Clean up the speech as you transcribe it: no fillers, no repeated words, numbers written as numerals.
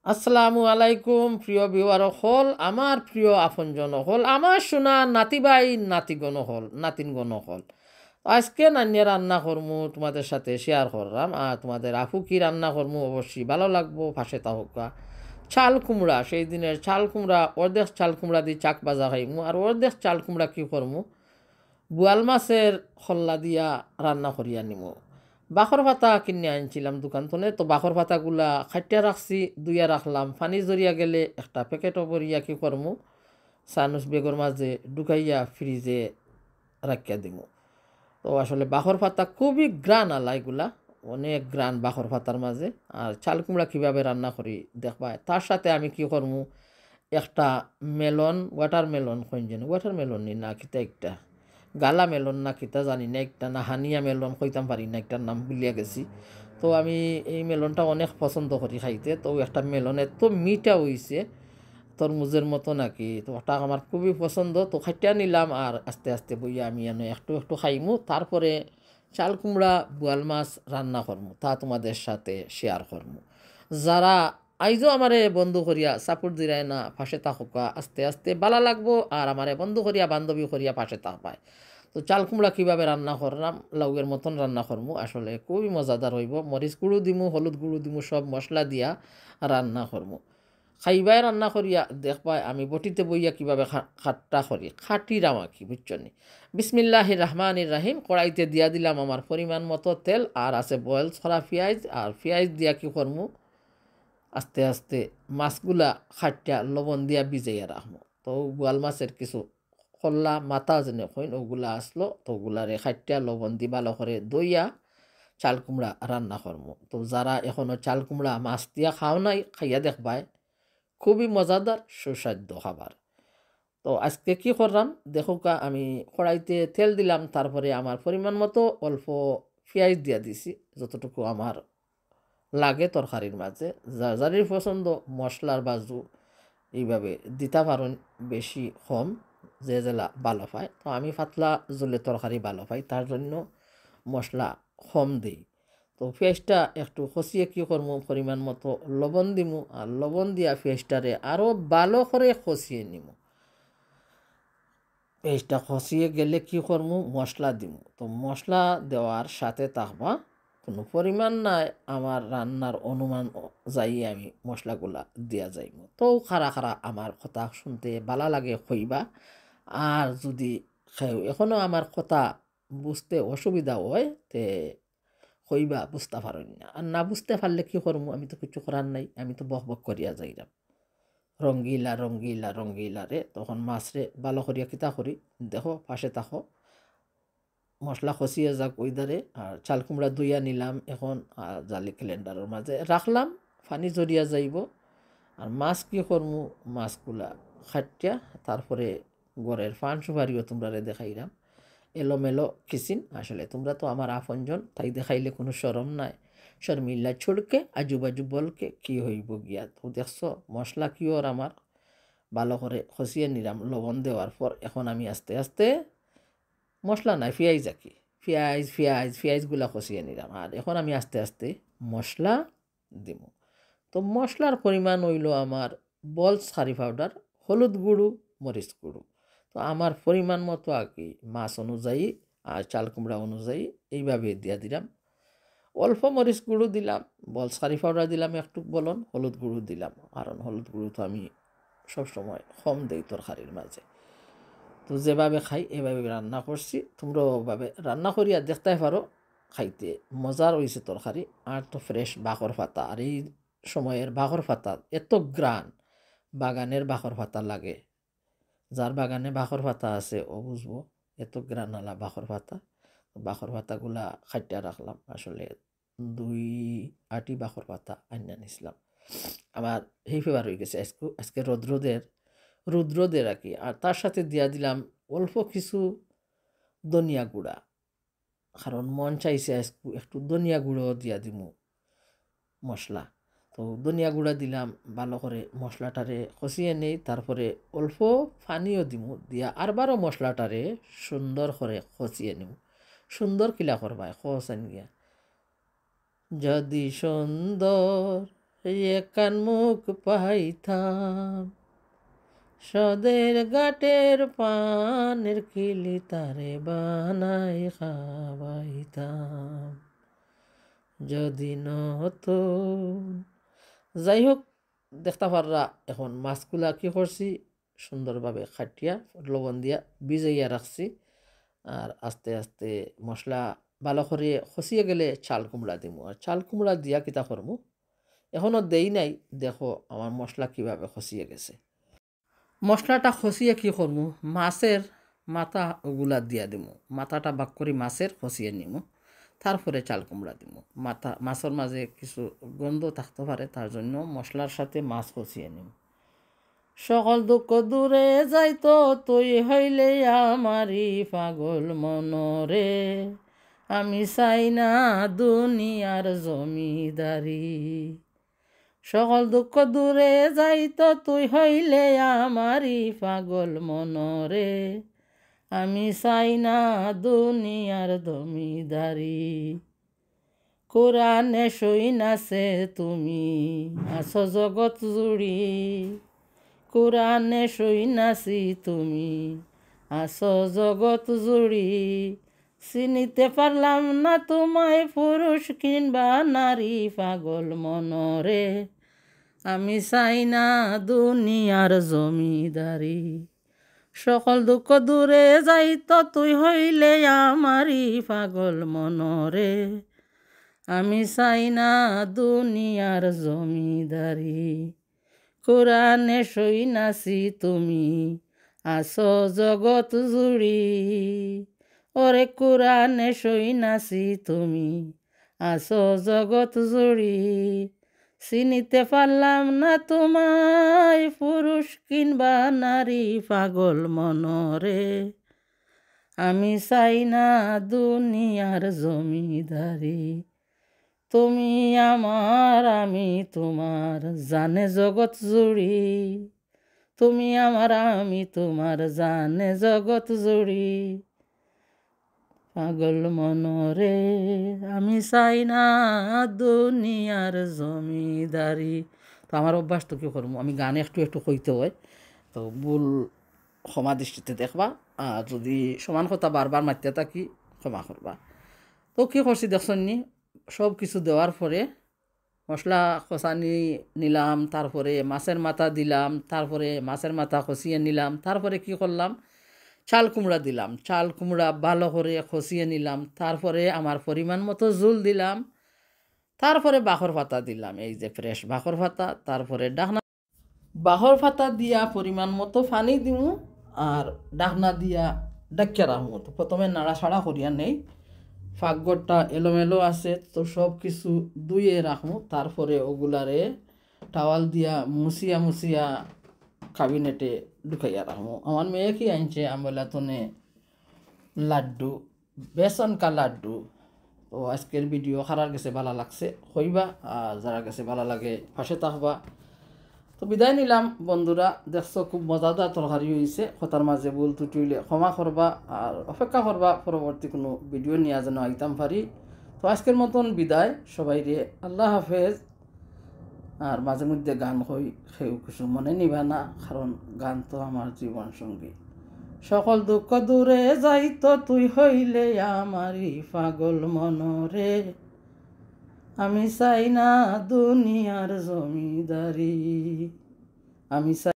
আসসালামু আলাইকুম প্রিয় ভিউয়ার হল আমার প্রিয় আপনজন হল আমার সোনা নাতিবাই নাতিগণ হল নাতিনগণ হল আজকে নানিয়া রান্না করমু তোমাদের সাথে শেয়ার করলাম আর তোমাদের আপু কি রান্না করমু অবশ্যই ভালো লাগবো পাশে তাহকা চাল কুমড়া সেই দিনের চাল কুমড়া অর্ধেক চাল কুমড়া দিয়ে চাক বাজা খাইমু আর অর্ধেক চাল কুমড়া কি করমু বোয়াল মাছের খল্লা দিয়া রান্না করিয়া নিমু বাখর পাতা কিনে আনছিলাম দোকান থেকে তো বাখর পাতাগুলা খাটিয়া রাখছি দুইয়া রাখলাম পানি জড়িয়া গেলে একটা প্যাকেটও ভরিয়া কি করমু সানুস বেগর মাঝে ঢুকাইয়া ফ্রিজে রাখিয়া দিমু। তো আসলে বাখর পাতা খুবই গ্রান আলা এগুলা অনেক গ্রান বাখর পাতার মাঝে। আর চাল কুমড়া কীভাবে রান্না করি দেখবা তার সাথে আমি কি করমু একটা মেলন ওয়াটার মেলন যেন ওয়াটার মেলন নি না কিতা একটা গালা মেলন না কিতা জানি না একটা না হানিয়া মেলন কইতাম পারি না একটার নাম ভুলিয়া গেছি। তো আমি এই মেলনটা অনেক পছন্দ করি খাইতে। তো একটা মেলন এত মিঠা হইছে তরমুজের মতো নাকি, তো ওটা আমার খুবই পছন্দ। তো খাইটা নিলাম আর আস্তে আস্তে বইয়া আমি এনে একটু একটু খাইমু, তারপরে চাল কুমড়া বোয়াল মাছ রান্না করমু তা তোমাদের সাথে শেয়ার করমু। যারা আইজও আমারে বন্ধু করিয়া সাপোর্ট দিরায় না পাশে থাকা আস্তে আস্তে ভালো লাগবো আর আমারে বন্ধু করিয়া বান্ধবী করিয়া পাশে থাকবায়। তো চাল কুমড়া কীভাবে রান্না করলাম লাউয়ের মতন রান্না করমু, আসলে খুবই মজাদার হইব। মরিচ গুঁড়ো দিমু, হলুদ গুঁড়ো দিমু, সব মশলা দিয়া রান্না করমু। খাইবাই রান্না করিয়া দেখবাই আমি বটিতে বইয়া কীভাবে খাট্টা করি খাটিরাম আর কি বুঝছো নি। বিসমিল্লাহির রহমানির রাহিম। কড়াইতে দিয়া দিলাম আমার পরিমাণ মতো তেল আর আছে বয়েল ছড়া পেঁয়াজ আর পেঁয়াজ দিয়া কি করমু আস্তে আস্তে মাছগুলা খাটিয়া লবণ দিয়া ভিজাইয়া রাখবো। তো বোয়াল মাছের কিছু কল্লা মাথা যেনে কইন ওগুলা আসলো, তো ওগুলারে খাটিয়া লবণ দি ভালো করে দইয়া চাল কুমড়া রান্না করবো। তো যারা এখনও চাল কুমড়া মাছ দিয়া খাও নাই খাইয়া দেখবাই খুবই মজাদার সুস্বাদ্য খাবার। তো আজকে কি করলাম দেখোকা আমি কড়াইতে তেল দিলাম, তারপরে আমার পরিমাণ মতো অল্প পেঁয়াজ দিয়া দিছি যতটুকু আমার লাগে তরকারির মাঝে। যার পছন্দ মশলার বাজু এইভাবে দিতে পারেন, বেশি কম যে জেলা ভালো পায়। তো আমি পাতলা জলে তরকারি ভালো পাই, তার জন্য মশলা কম দিই। তো পেঁয়াজটা একটু কষিয়ে কী করবো পরিমাণ মতো লবণ দিমু আর লবণ দিয়া পেঁয়াজটারে আরও ভালো করে কষিয়ে নিমু। পেঁয়াজটা কষিয়ে গেলে কি করবো মশলা দিমু। তো মশলা দেওয়ার সাথে থাকবা কোনো পরিমাণ নাই, আমার রান্নার অনুমান যাই আমি মশলাগুলা দিয়া যাইব। তো খারা খারা আমার কথা শুনতে ভালো লাগে কইবা, আর যদি এখনও আমার কথা বুঝতে অসুবিধা হয় তে কইবা বুঝতে পারেন না, আর না বুঝতে পারলে কি করবো আমি তো কিছু করার নাই, আমি তো বক বক করিয়া যাইলাম রঙ্গিলা রঙ্গিলা রঙ্গিলা রে। তখন মাছরে ভালো করিয়া কিতা করি দেখো পাশে থাকো মশলা খসিয়ে যাক ওইদারে আর চাল কুমড়া ধুইয়া নিলাম এখন আর জালি ক্যালেন্ডারের মাঝে রাখলাম পানি জড়িয়া যাইব। আর মাছ কি করমু মাছগুলা খাটিয়া তারপরে গড়ের পান সুপারিও তোমরা দেখাইলাম এলোমেলো কিসিন। আসলে তোমরা তো আমার আপনজন, তাই দেখাইলে কোনো শরম নাই, শর্মিল্লা ছুড়কে আজু বাজু বলকে কি হইব গিয়া। তো দেখছো মশলা কি ওর আমার ভালো করে খসিয়ে নিলাম লবণ দেওয়ার পর। এখন আমি আস্তে আস্তে মশলা নাই পেঁয়াজ আঁকি পেঁয়াজগুলা খসিয়ে নিলাম আর এখন আমি আস্তে আস্তে মশলা দিব। তো মশলার পরিমাণ হইল আমার বলস কারি পাউডার, হলুদ গুঁড়ো, মরিচ গুঁড়ো। তো আমার পরিমাণ মতো আর কি মাছ অনুযায়ী আর চাল কুমড়া অনুযায়ী এইভাবে দিয়া দিলাম। অল্প মরিচ গুঁড়ো দিলাম, বলস কারি পাউডার দিলাম একটু, বলন হলুদ গুঁড়ো দিলাম, কারণ হলুদ গুঁড়ো তো আমি সবসময় কম দেই তরকারির মাঝে। তো যেভাবে খাই এভাবে রান্না করছি, তোমরাও ওভাবে রান্না করিয়া দেখতে পারো, খাইতে মজার হয়েছে তরকারি। আর তো ফ্রেশ বাখর পাতা, আর এই সময়ের বাখর পাতা এত গ্রান বাগানের বাখর পাতা লাগে, যার বাগানে বাখর পাতা আছে ও বুঝবো এত গ্রানালা বাখর পাতা। বাখর পাতাগুলা খাইটা রাখলাম, আসলে 2 আটি বাখর পাতা আইনা নিছিলাম। আমার সেই ফেবার হয়ে গেছে আজকে আজকে রুদ্রদের আর কি। আর তার সাথে দিয়া দিলাম অল্প কিছু ধনিয়া গুঁড়া, কারণ মন চাইছে একটু ধনিয়া গুঁড়ো দিয়া দিমু মশলা। তো ধনিয়া গুঁড়া দিলাম, ভালো করে মশলাটারে কষিয়ে নেই, তারপরে অল্প পানিও দিমু দিয়া আরবারও মশলাটারে সুন্দর করে কষিয়ে নিমু। সুন্দর কিলা করবায় কষান গিয়া যদি সুন্দর একান মুখ পাইতাম, সদের ঘাটের পানের কিলি তারে বানাই খাওয়াইতাম যদি নতুন। যাই হোক, দেখতে পাররা এখন মাছগুলা কি করছি, সুন্দরভাবে খাটিয়া লবণ দিয়া ভিজাইয়া রাখছি। আর আস্তে আস্তে মশলা ভালো করে খসিয়ে গেলে চাল কুমড়া দিমু। আর চাল কুমড়া দিয়া কিতা করমু এখনও দেই নাই। দেখো আমার মশলা কিভাবে খসিয়ে গেছে। মশলাটা খসিয়ে কি করমু, মাছের মাথা ওগুলা দিয়া দিমু। মাথাটা বাক করি মাছের খসিয়ে নিমু, তারপরে চাল কুমড়া দিমু। মাছের মাঝে কিছু গন্ধ থাকতে পারে, তার জন্য মশলার সাথে মাছ খসিয়ে নিমু। সকল দুঃখ দূরে যাইতো তুই হইলে আমারি পাগল মনরে, আমি চাই না দুনিয়ার জমিদারি। সকল দুঃখ দূরে যাইতো তুই হইলে আমারি পাগল মনরে, আমি চাই না দুনিয়ার জমিদারি। কোরআনে সইনাছে তুমি আছো জগৎ জুড়ি, কোরআনে সইনাছি তুমি আছো জগৎ জুড়ি। চিনিতে পারলাম না তোমায় পুরুষ কিংবা নারী পাগল মনরে, আমি চাই না দুনিয়ার জমিদারি। সকল দুঃখ দূরে যাইত তুই হইলে আমারি পাগল মনরে, আমি চাই না দুনিয়ার জমিদারি। কোরআনে সইনাছি তুমি আছো জগৎ জুড়ি, ওরে কোরআনে সইনাছি তুমি আছো জগৎ জুড়ি। চিনিতে পারলাম না তোমায় পুরুষ কিংবা নারী পাগল মনরে, আমি চাই না দুনিয়ার জমিদারি। তুমি আমার আমি তোমার জানে জগৎ জুড়ি, তুমি আমার আমি তোমার জানে জগৎ জুড়ি। পাগল মনরে, আমি চাই না দুনিয়ার জমিদারি। তো আমার অভ্যাস তো কী করবো, আমি গান একটু একটু কইতে হয়, তো ভুল ক্ষমা দৃষ্টিতে দেখবা। আর যদি সমান কথা বারবার মারতে থাকি ক্ষমা করবা। তো কী করছি দেখছেন নি, সব কিছু দেওয়ার পরে মশলা কষানি নিলাম, তারপরে মাছের মাথা দিলাম, তারপরে মাছের মাথা কষিয়ে নিলাম, তারপরে কি করলাম চাল কুমড়া দিলাম। চাল কুমড়া ভালো করে কষিয়ে নিলাম, তারপরে আমার পরিমাণ মতো ঝোল দিলাম, তারপরে বাখর পাতা দিলাম, এই যে ফ্রেশ বাখর পাতা। তারপরে ডাকনা বাখর পাতা দিয়া পরিমাণ মতো পানি দিমু আর ডাকনা দিয়া ডাকিয়া রাখবো। তো প্রথমে নাড়াছাড়া করিয়া নেই, ফাঁকঘরটা এলোমেলো আছে, তো সব কিছু ধুয়ে রাখবো। তারপরে ওগুলারে টাওয়াল দিয়া মুছিয়া মুছিয়া ক্যাবিনেটে ঢুকাইয়া রাখবো। আমার মেয়ে কি আনছে আমলাতনে লাড্ডু, বেসন কা লাড্ডু। তো আজকের ভিডিও খারার কাছে ভালো লাগছে হইবা, আর যারা কাছে ভালো লাগে পাশে থাকবা। তো বিদায় নিলাম বন্ধুরা, দেখছো খুব মজাদার তরকারি হয়েছে। কথার মাঝে ভুল ত্রুটি হইলে ক্ষমা করবা, আর অপেক্ষা করবা পরবর্তী কোনো ভিডিও নিয়ে যেন আইতাম পারি। তো আজকের মতন বিদায়, সবাই রে আল্লাহ হাফেজ। আর মাঝে মধ্যে গান হই, সেও কিছু মনে নিবা না, কারণ গান তো আমার জীবন সঙ্গী। সকল দুঃখ দূরে যাইতো তুই হইলে আমারি পাগল মনরে, আমি চাই না দুনিয়ার জমিদারি, আমি চাই